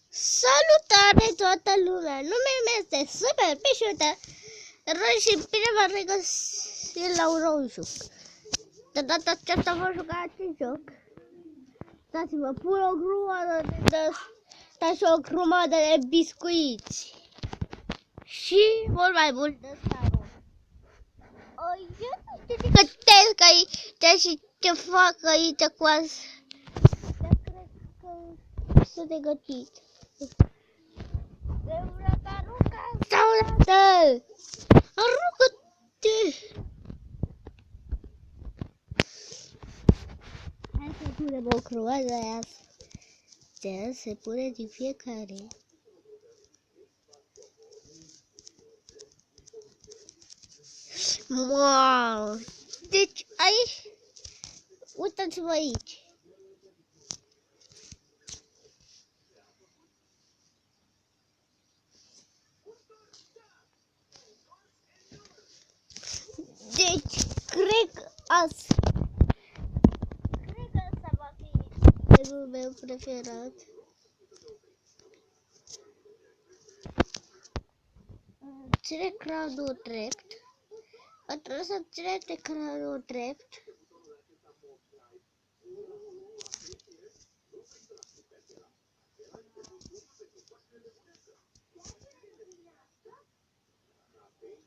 Salutare toată lumea! Numele meu este Super Pișută și bine v-am regăsit la un nou joc. De data aceasta vom juca acest joc. Dați-vă, pun o grămadă și o grămadă de biscuiți. Și mult mai mult de starul. Eu nu știu ce gătesc aici și ce fac aici cu asta. Dar cred că sunt de gătit. Aruncă sau dă! Aruncă-te! Hai să punem o croază aia. Se pune din fiecare. Wow! Deci aici, uitați-vă aici. Deci, cred că asta va fi filmul meu preferat. Ține ecranul drept. Trebuie să țineți ecranul drept.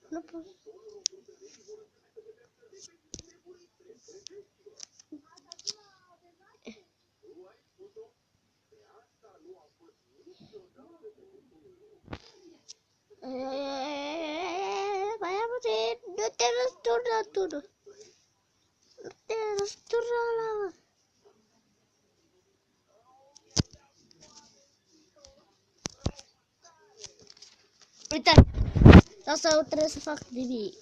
Nu pot. Mai am puțin, nu te răsturna tu. Nu te răsturna la... Uite, asta nu trebuie să fac nimic.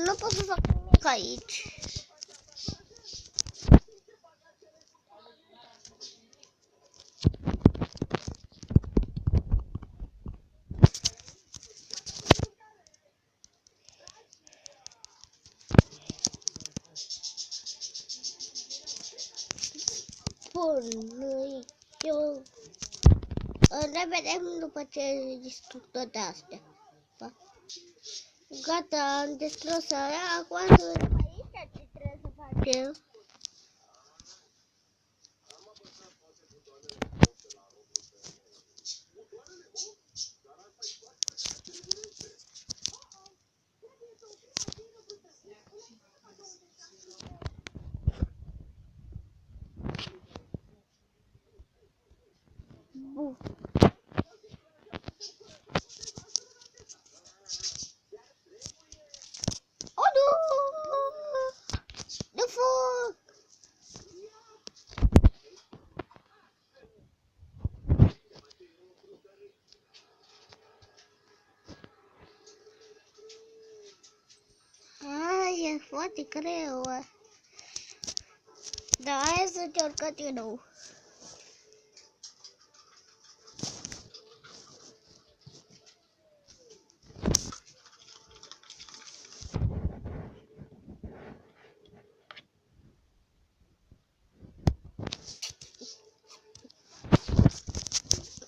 Nu pot să fac nimic aici. Bun, eu... Ne vedem după ce distrug toate astea. Da? Gata, am distrus aia, acum să vedem aici ce trebuie să facem. Bun. Oh, nu! De foc! E foarte greu. Dar hai să încercăm din nou.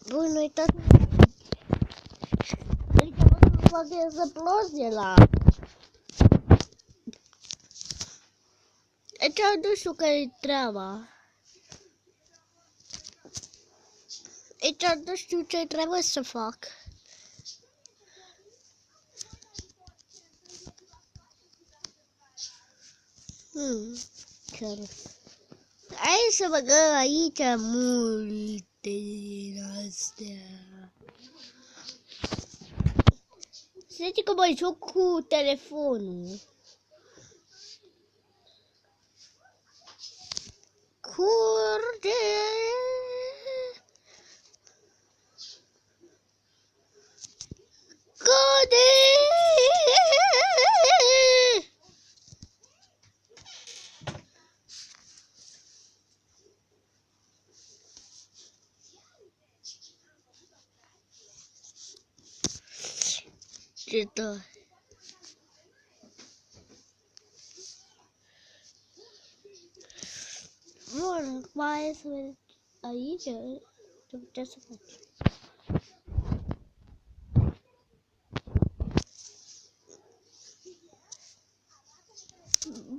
Bun, uitați-vă. Aici o să fac explozie la... Aici nu știu care-i treaba. Aici nu știu ce trebuie să fac. Chiar. Hai să băgăm aici multe din astea. Să zic că mai joc cu telefonul. Curge! Cade! Ce tare. Bun, mai să vedem aici ce putem să facem.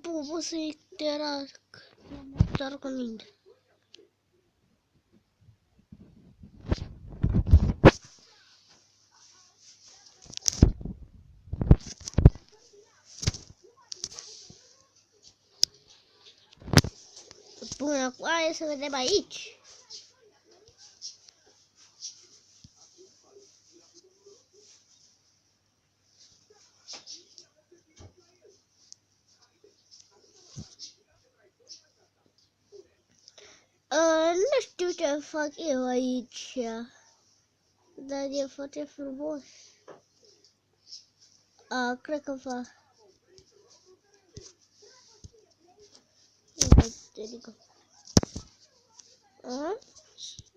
Bun, o să interacționez cu mine. Bun, acum hai să vedem aici. Nu știu ce fac eu aici, dar e foarte frumos. Cred că fac.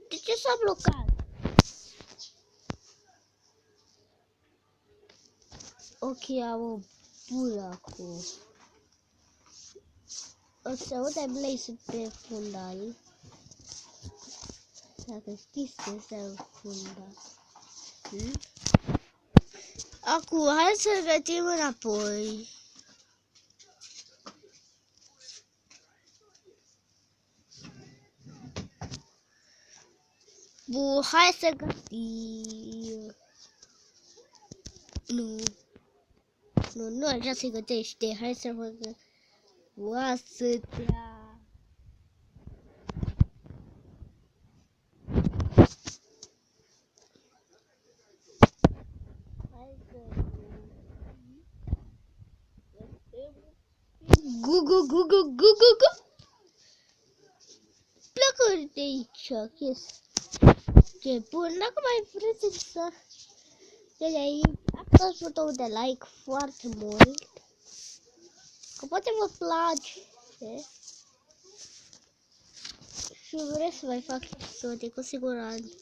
De ce s-a blocat? Ok, am o bulă acum. O să aude Blaze pe fundal. Dacă știți ce înseamnă fundal. Acum, hai să gătim înapoi. Bun, hai să gătim. Nu așa se gătește. Hai să văd. Oasătea. Gu. Plecă de aici, ce bun, dacă mai vreți să de aici, apăsați butonul de like foarte mult, că poate vă place și vreți să mai fac episoade cu siguranță.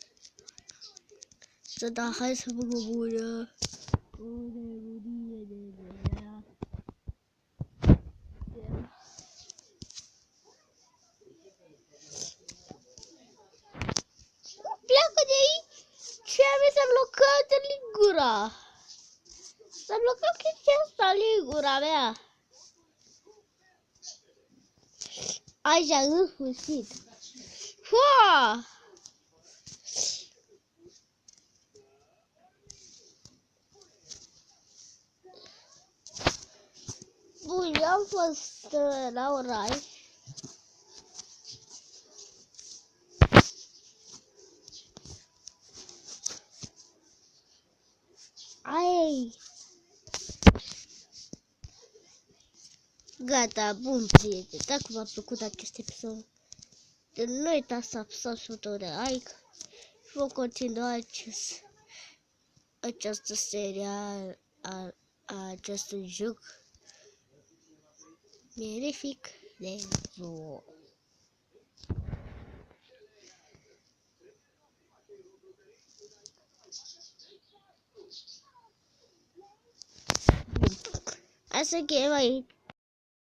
Să da, hai să fac o bună. Pleacă de aici! Ce s-a blocat lingura? S-a blocat chestia asta, lingura mea. Așa, în sfârșit. Fua! Bun, eu am fost la oraș. Ai! Gata, bun, prieteni, dacă v-a plăcut acest episod, nu uitați să apăsați butonul de like și vom continua această serie a acestui joc mirific de zoo. Hai să chem aici.